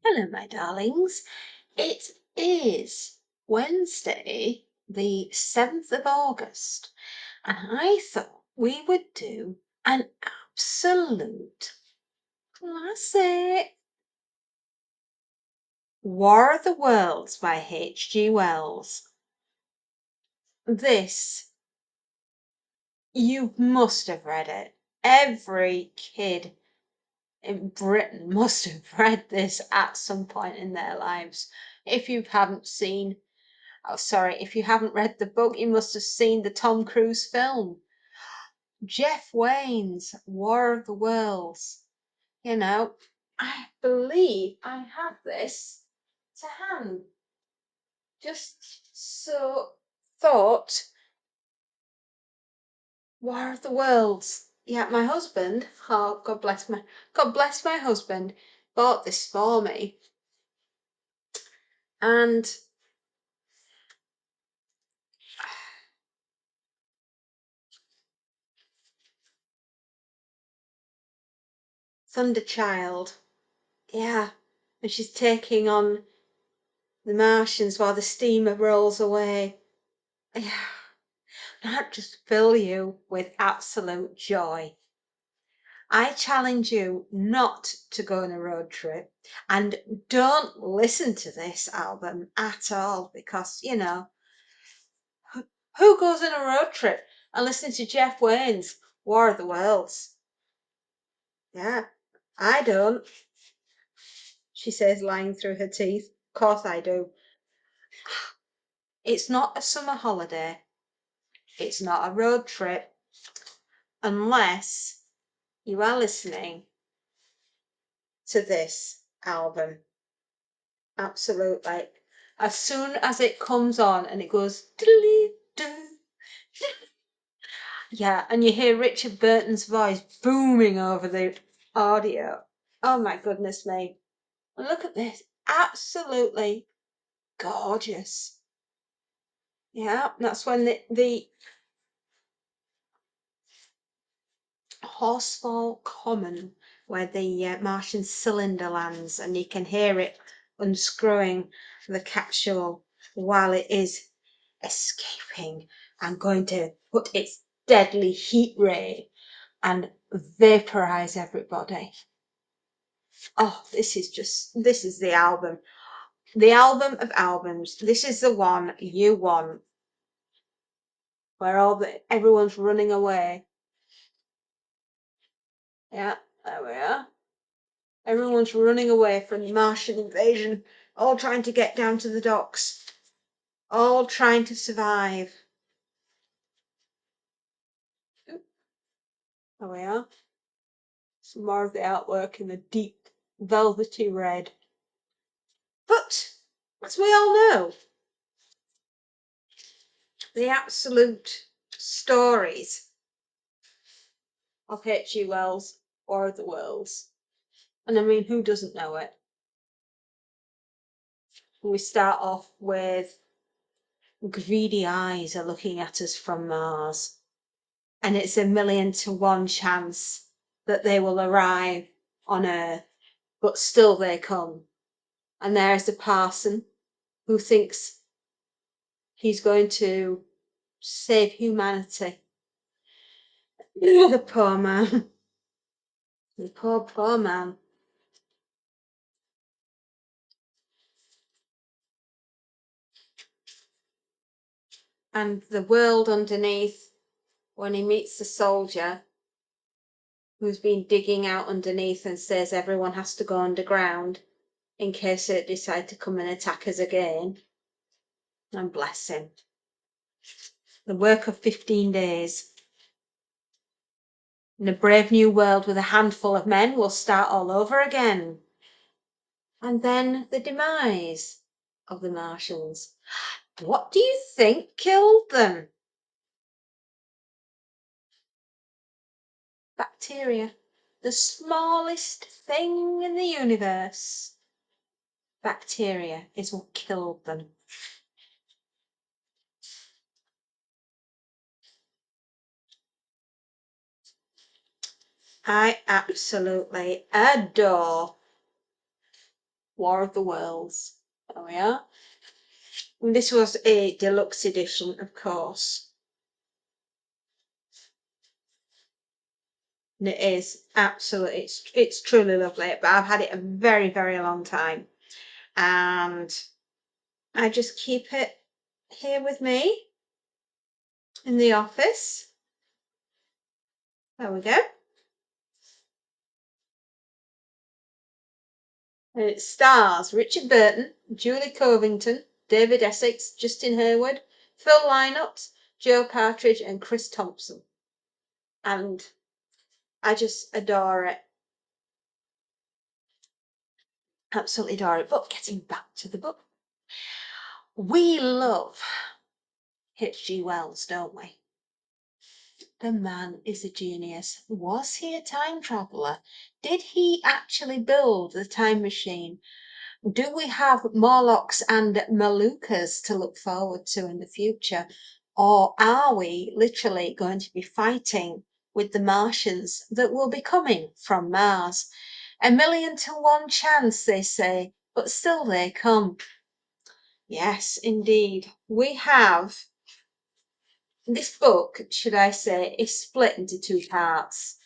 Hello, my darlings. It is Wednesday, the 7th of August, and I thought we would do an absolute classic. War of the Worlds by H.G. Wells. This, you must have read it. Every kid in Britain must have read this at some point in their lives. If you haven't seen if you haven't read the book, you must have seen the Tom Cruise film. Jeff Wayne's War of the Worlds. You know, I believe I have this to hand. Just so thought. War of the Worlds. Yeah, my husband, oh God bless my husband, bought this for me. And Thunderchild. Yeah. And she's taking on the Martians while the steamer rolls away. Yeah. That just fill you with absolute joy. I challenge you not to go on a road trip and don't listen to this album at all because, who goes on a road trip and listens to Jeff Wayne's War of the Worlds? Yeah, I don't, she says, lying through her teeth. Of course I do. It's not a summer holiday. It's not a road trip unless you are listening to this album. Absolutely. As soon as it comes on and it goes, yeah, and you hear Richard Burton's voice booming over the audio. Oh my goodness me. Look at this. Absolutely gorgeous. Yeah, that's when the Horsell Common, where the Martian cylinder lands, and you can hear it unscrewing the capsule while it is escaping and going to put its deadly heat ray and vaporize everybody. Oh, this is the album. The album of albums. This is the one you want. Where everyone's running away. Yeah, there we are. Everyone's running away from the Martian invasion, all trying to get down to the docks, all trying to survive. There we are. Some more of the artwork in the deep velvety red. But, as we all know, the absolute stories of H.G. Wells' War of the Worlds. And I mean, who doesn't know it? We start off with greedy eyes are looking at us from Mars, and it's 1,000,000 to 1 chance that they will arrive on Earth, but still they come. And there's the parson who thinks he's going to save humanity. The poor man. The poor man. And the world underneath, when he meets the soldier who's been digging out underneath and says everyone has to go underground in case they decide to come and attack us again. And bless him. The work of 15 days. In a brave new world with a handful of men, we'll start all over again. And then the demise of the Martians. What do you think killed them? Bacteria. The smallest thing in the universe. Bacteria is what killed them. I absolutely adore War of the Worlds. There we are. And this was a deluxe edition, of course. And it is absolutely, it's truly lovely. But I've had it a very, very long time. And I just keep it here with me in the office. There we go. And it stars Richard Burton, Julie Covington, David Essex, Justin Hayward, Phil Lynott, Joe Partridge, and Chris Thompson. And I just adore it. Absolutely adore it. But getting back to the book, we love H.G. Wells, don't we? The man is a genius. Was he a time traveller? Did he actually build the time machine? Do we have Morlocks and Malukas to look forward to in the future? Or are we literally going to be fighting with the Martians that will be coming from Mars? 1,000,000 to 1 chance, they say, but still they come. Yes, indeed. We have this book, should I say, is split into 2 parts.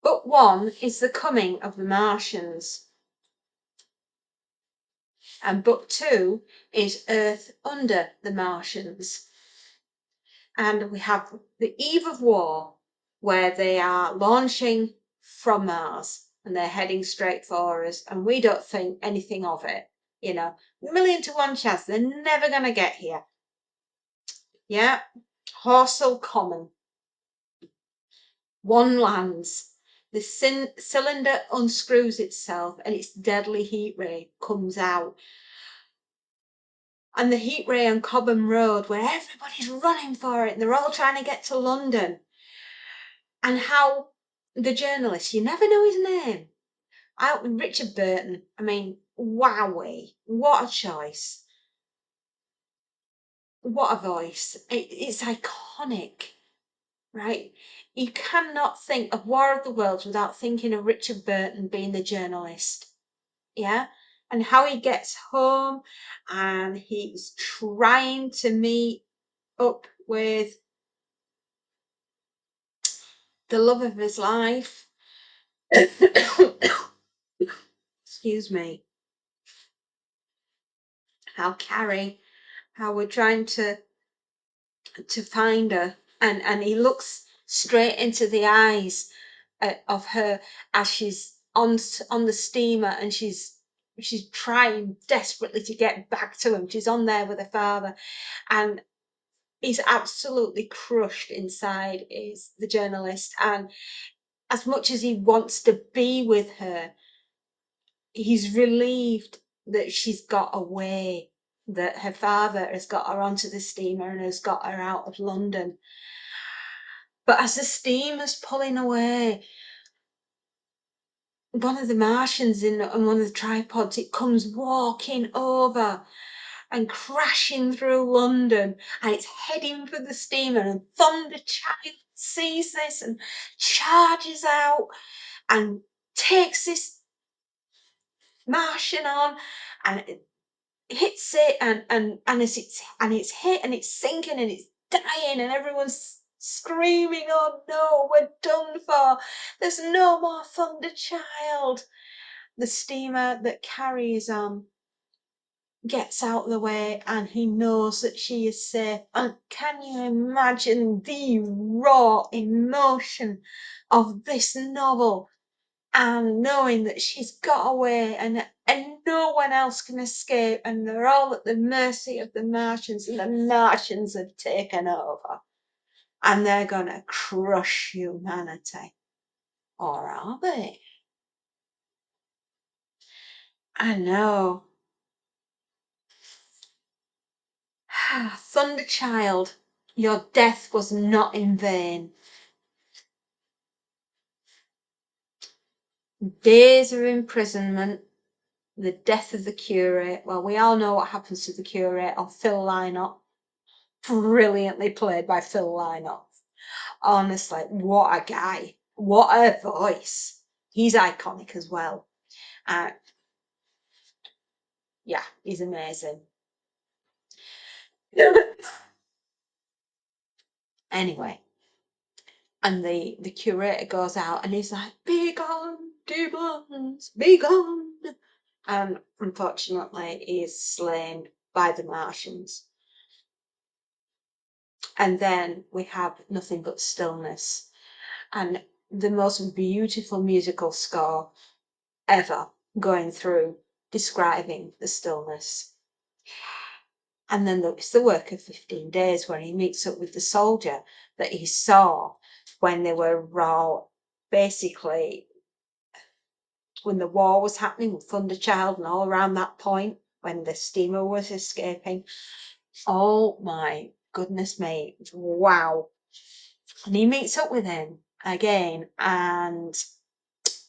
Book 1 is the coming of the Martians. And book 2 is Earth under the Martians. And we have the eve of war, where they are launching from Mars and they're heading straight for us, and we don't think anything of it. 1,000,000 to 1 chance, they're never going to get here. Yeah, Horsell Common. 1 lands. The cylinder unscrews itself and its deadly heat ray comes out. And the heat ray on Cobham Road, where everybody's running for it and they're all trying to get to London. And how the journalist, you never know his name. Richard Burton, I mean, wowee, what a choice. What a voice. It's iconic, right? You cannot think of War of the Worlds without thinking of Richard Burton being the journalist. Yeah, and how he gets home and he's trying to meet up with the love of his life. Excuse me. How we're trying to find her, and he looks straight into the eyes of her as she's on the steamer, and she's trying desperately to get back to him. She's on there with her father, and he's absolutely crushed inside, is the journalist. And as much as he wants to be with her, he's relieved that she's got away, that her father has got her onto the steamer and has got her out of London. But as the steamer's pulling away, one of the Martians on one of the tripods, it comes walking over and crashing through London, and it's heading for the steamer, and Thunderchild sees this and charges out and takes this Martian on, and it hits it, and as it's hit and it's sinking and it's dying, and everyone's screaming, "Oh no, we're done for, there's no more Thunderchild." The steamer that carries on gets out of the way, and he knows that she is safe. And can you imagine the raw emotion of this novel, and knowing that she's got away and no one else can escape, and they're all at the mercy of the Martians, and the Martians have taken over and they're going to crush humanity? Or are they? I know. Thunderchild, your death was not in vain. Days of imprisonment, the death of the curate. Well, we all know what happens to the curate, or Phil Lynott. Brilliantly played by Phil Lynott. Honestly, what a guy. What a voice. he's iconic as well. Yeah, he's amazing. Anyway, and the curator goes out and he's like, "Be gone, demons, be gone!" And unfortunately, he is slain by the Martians. And then we have nothing but stillness and the most beautiful musical score ever going through describing the stillness. And then it's the work of 15 days where he meets up with the soldier that he saw when they were raw, basically when the war was happening with Thunderchild and all around that point when the steamer was escaping. Oh my goodness me, wow. And he meets up with him again and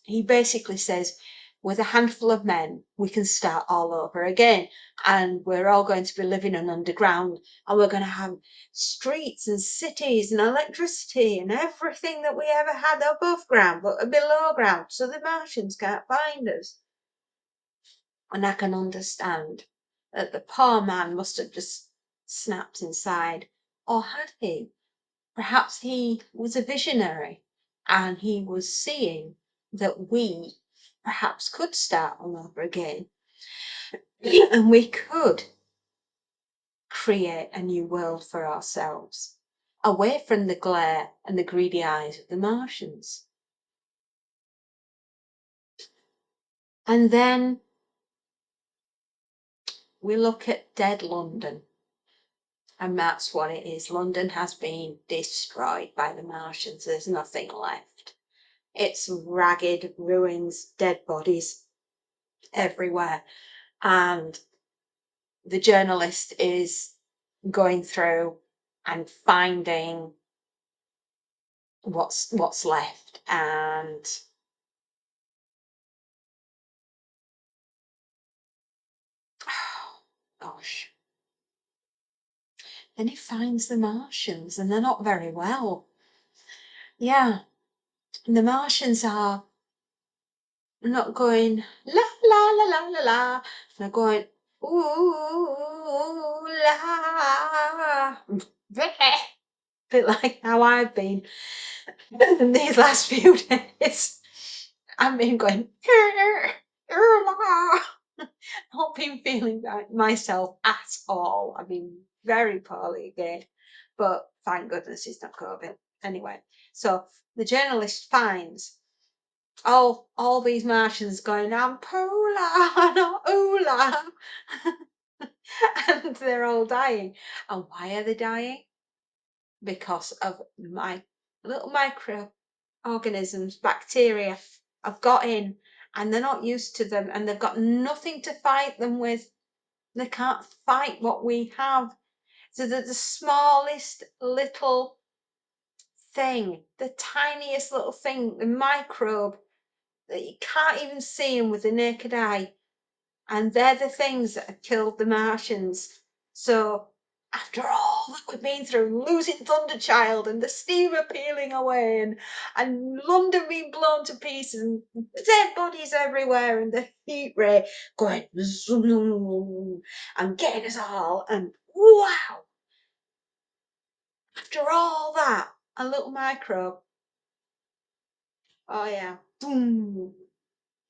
he basically says, with a handful of men, we can start all over again. And we're all going to be living in underground and we're going to have streets and cities and electricity and everything that we ever had above ground, but below ground, so the Martians can't find us. And I can understand that the poor man must have just snapped inside. Or had he? Perhaps he was a visionary and he was seeing that we perhaps could start all over again and we could create a new world for ourselves away from the glare and the greedy eyes of the Martians. And then we look at dead London, and that's what it is. London has been destroyed by the Martians. There's nothing left. It's ragged ruins, dead bodies everywhere. And the journalist is going through and finding what's left. And oh gosh, then he finds the Martians and they're not very well. Yeah, and the Martians are not going la la la la la la, they're going ooh la, bit like how I've been in these last few days. I've been going not been feeling like myself at all. I've been very poorly again, but thank goodness it's not COVID. Anyway, so the journalist finds all these Martians going, I'm poolar, not OOlar. And they're all dying. And why are they dying? Because of my little microorganisms, bacteria have got in and they're not used to them and they've got nothing to fight them with. They can't fight what we have. So the smallest little thing, the tiniest little thing, the microbe that you can't even see them with the naked eye. And they're the things that have killed the Martians. So after all that we've been through, losing Thunderchild and the steamer peeling away and London being blown to pieces and dead bodies everywhere and the heat ray going zoom and getting us all, and wow, after all that, a little microbe, oh yeah, boom,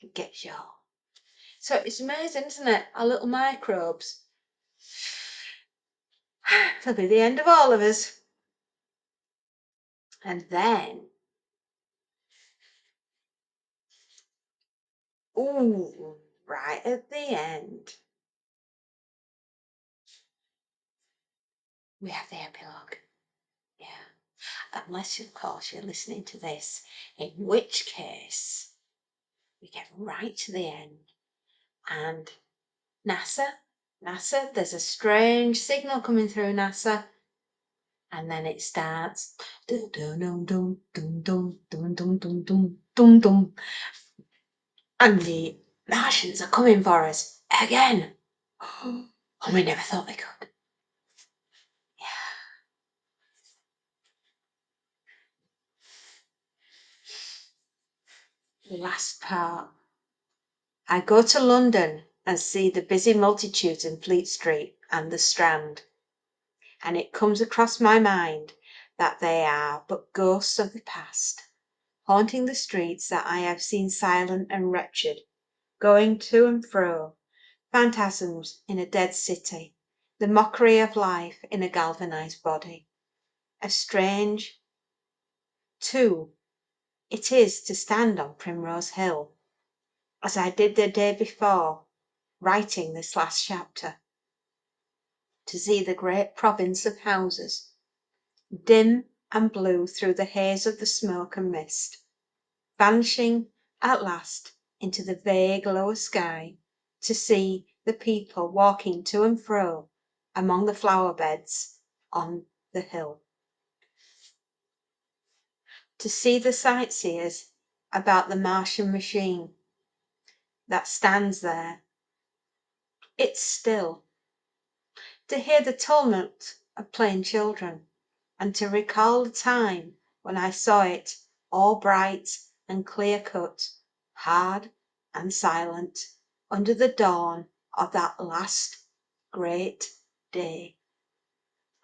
it gets you all. So it's amazing, isn't it? Our little microbes. It'll be the end of all of us. And then, ooh, right at the end, we have the epilogue. Yeah. Unless, of course, you're listening to this, in which case we get right to the end. And NASA, there's a strange signal coming through NASA. And then it starts. Dun, dun, dun, dun, dun, dun, dun, dun, dun, dun, dun, dun. And the Martians are coming for us again. And we never thought they could. Yeah. The last part. I go to London and see the busy multitudes in Fleet Street and the Strand, and it comes across my mind that they are but ghosts of the past, haunting the streets that I have seen silent and wretched, going to and fro, phantasms in a dead city, the mockery of life in a galvanized body. A strange, too, it is to stand on Primrose Hill, as I did the day before, writing this last chapter, to see the great province of houses, dim and blue through the haze of the smoke and mist, vanishing at last into the vague lower sky, to see the people walking to and fro among the flower beds on the hill, to see the sightseers about the Martian machine that stands there. It's still, to hear the tumult of playing children, and to recall the time when I saw it all bright and clear-cut, hard and silent, under the dawn of that last great day.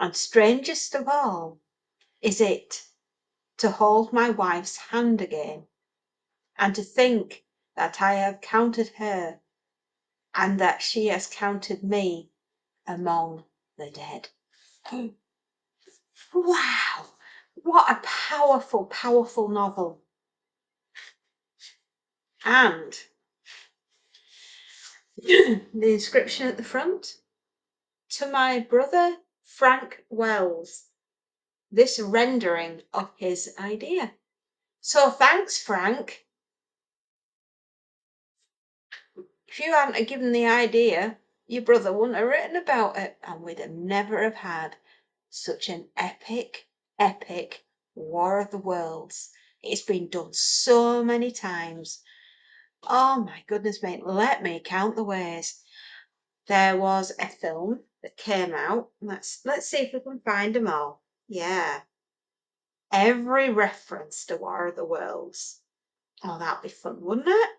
And strangest of all is it to hold my wife's hand again, and to think that I have counted her, and that she has counted me among the dead. Wow! What a powerful, powerful novel. And the inscription at the front: to my brother Frank Wells, this rendering of his idea. So thanks, Frank. If you hadn't given the idea, your brother wouldn't have written about it, and we'd have never have had such an epic, epic War of the Worlds. It's been done so many times. Oh my goodness, mate, let me count the ways. There was a film that came out. Let's see if we can find them all. Yeah. Every reference to War of the Worlds. Oh, that'd be fun, wouldn't it?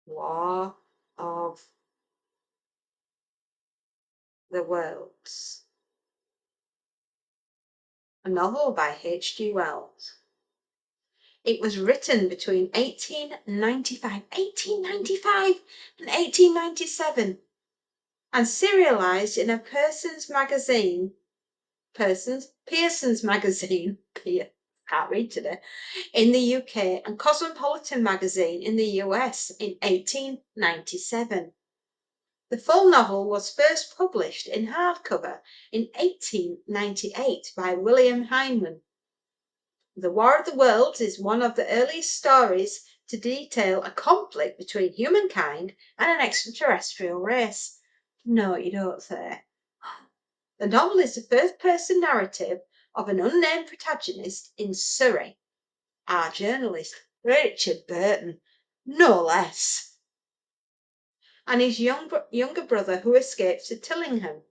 War of the Worlds. A novel by H.G. Wells. It was written between 1895 and 1897 and serialized in a Pearson's magazine, can't read today, in the UK, and Cosmopolitan magazine in the US in 1897. The full novel was first published in hardcover in 1898 by William Heinemann. The War of the Worlds is one of the earliest stories to detail a conflict between humankind and an extraterrestrial race. No, you don't say. The novel is the first-person narrative of an unnamed protagonist in Surrey, our journalist, Richard Burton, no less, and his younger brother who escapes to Tillingham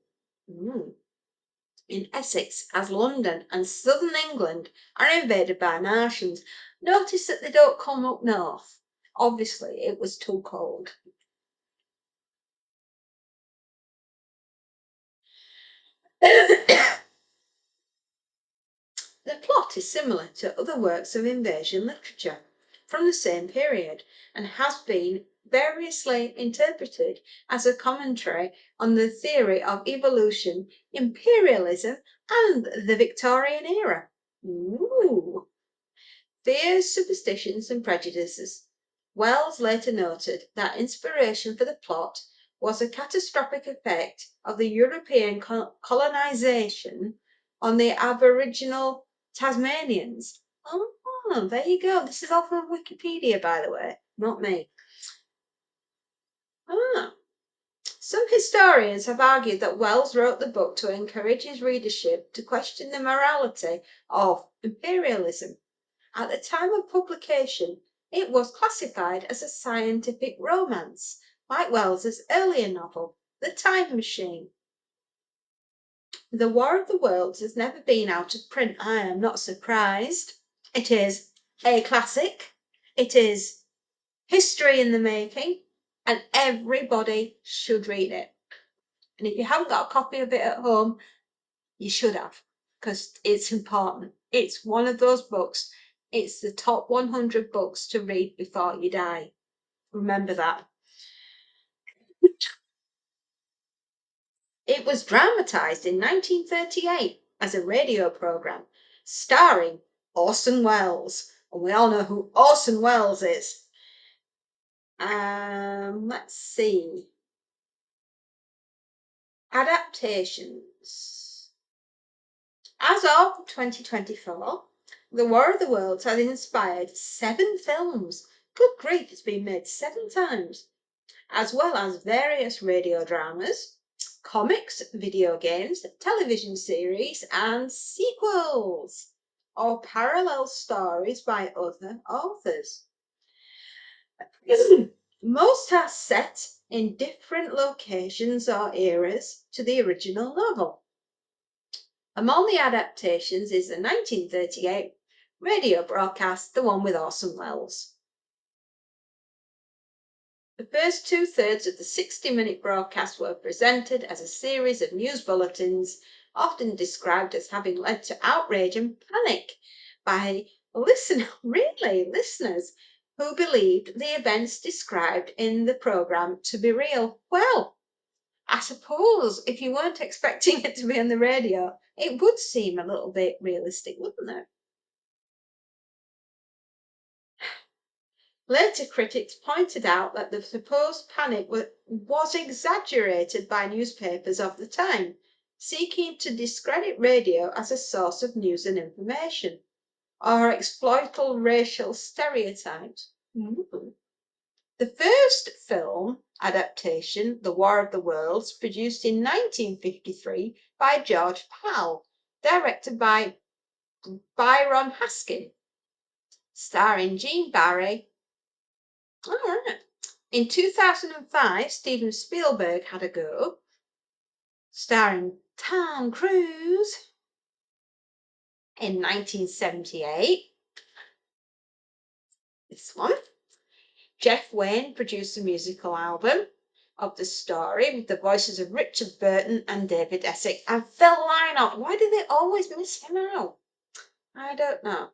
in Essex as London and southern England are invaded by Martians. Notice that they don't come up north. Obviously, it was too cold. The plot is similar to other works of invasion literature from the same period and has been variously interpreted as a commentary on the theory of evolution, imperialism, and the Victorian era. Ooh. Fears, superstitions, and prejudices. Wells later noted that inspiration for the plot was a catastrophic effect of the European colonisation on the Aboriginal Tasmanians. Oh, there you go. This is all from Wikipedia, by the way, not me. Some historians have argued that Wells wrote the book to encourage his readership to question the morality of imperialism. At the time of publication, it was classified as a scientific romance, like Wells's earlier novel, The Time Machine. The War of the Worlds has never been out of print. I am not surprised. It is a classic. It is history in the making, and everybody should read it. And if you haven't got a copy of it at home, you should have, because it's important. It's one of those books. It's the top 100 books to read before you die. Remember that. It was dramatised in 1938 as a radio programme starring Orson Welles. And we all know who Orson Welles is. Let's see. Adaptations. As of 2024, The War of the Worlds has inspired 7 films. Good grief, it's been made 7 times, as well as various radio dramas, comics, video games, television series, and sequels, or parallel stories by other authors. Most are set in different locations or eras to the original novel. Among the adaptations is the 1938 radio broadcast, the one with Orson Welles. The first 2/3 of the 60-minute broadcast were presented as a series of news bulletins, often described as having led to outrage and panic by listeners who believed the events described in the programme to be real. Well, I suppose if you weren't expecting it to be on the radio, it would seem a little bit realistic, wouldn't it? Later critics pointed out that the supposed panic was exaggerated by newspapers of the time, seeking to discredit radio as a source of news and information, or exploit racial stereotypes. The first film adaptation, The War of the Worlds, produced in 1953 by George Pal, directed by Byron Haskin, starring Gene Barry. In 2005, Steven Spielberg had a go, starring Tom Cruise. In 1978, this one, Jeff Wayne produced a musical album of the story with the voices of Richard Burton and David Essex and Phil Lynott. Why do they always miss him out? I don't know.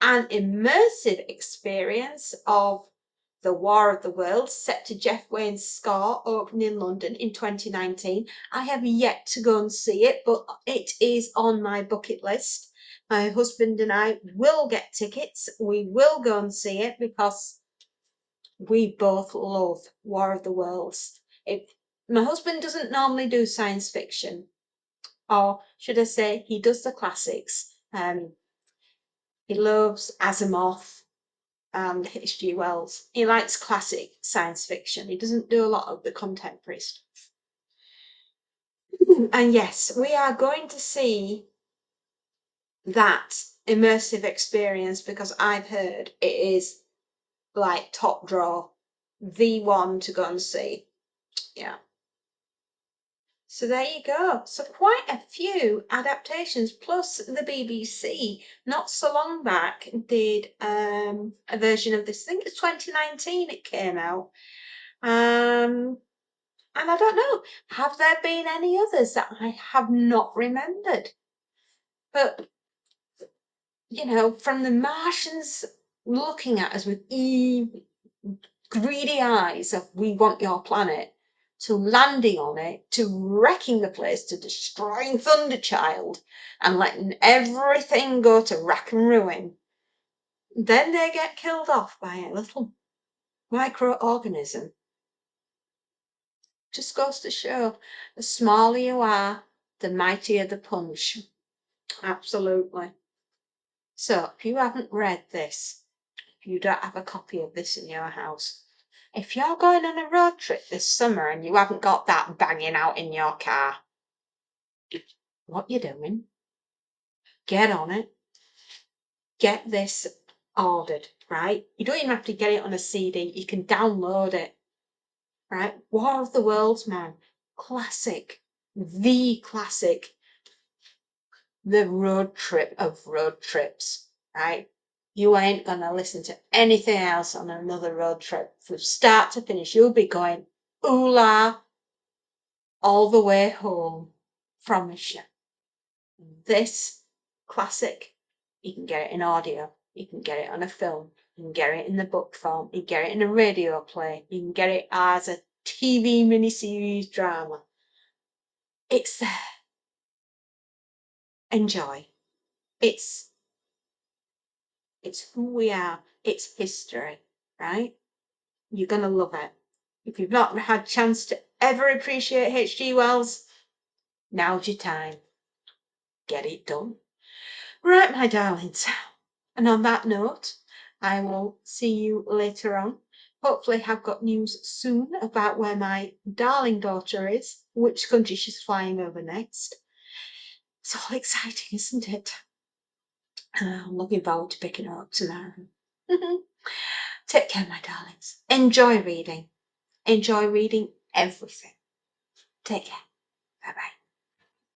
An immersive experience of The War of the Worlds, set to Jeff Wayne's score, opened in London in 2019. I have yet to go and see it, but it is on my bucket list. My husband and I will get tickets. We will go and see it because we both love War of the Worlds. My husband doesn't normally do science fiction, or should I say, he does the classics. He loves Asimov and H.G. Wells. He likes classic science fiction. He doesn't do a lot of the contemporary stuff. And yes, we are going to see that immersive experience because I've heard it is like top draw, the one to go and see. Yeah. So there you go. So quite a few adaptations, plus the BBC not so long back did a version of this. I think it's 2019 it came out. And I don't know, have there been any others that I have not remembered? But, from the Martians looking at us with greedy eyes of we want your planet, to landing on it, to wrecking the place, to destroying Thunderchild and letting everything go to rack and ruin, then they get killed off by a little microorganism. Just goes to show, the smaller you are, the mightier the punch. Absolutely. So if you haven't read this, if you don't have a copy of this in your house, if you're going on a road trip this summer and you haven't got that banging out in your car, what you doing? Get on it. Get this ordered, right? You don't even have to get it on a CD. You can download it, right? War of the Worlds, man. Classic. The classic. The road trip of road trips, right? You ain't gonna listen to anything else on another road trip. From start to finish, you'll be going OOlar all the way home. Promise you. This classic, you can get it in audio, you can get it on a film, you can get it in the book form, you can get it in a radio play, you can get it as a TV miniseries drama. It's there. Enjoy. It's who we are. It's history, right? You're gonna love it. If you've not had a chance to ever appreciate H.G. Wells, now's your time. Get it done. Right, my darlings. And on that note, I will see you later on. Hopefully I've got news soon about where my darling daughter is, which country she's flying over next. It's all exciting, isn't it? I'm looking forward to picking her up tomorrow. Take care, my darlings. Enjoy reading. Enjoy reading everything. Take care. Bye-bye.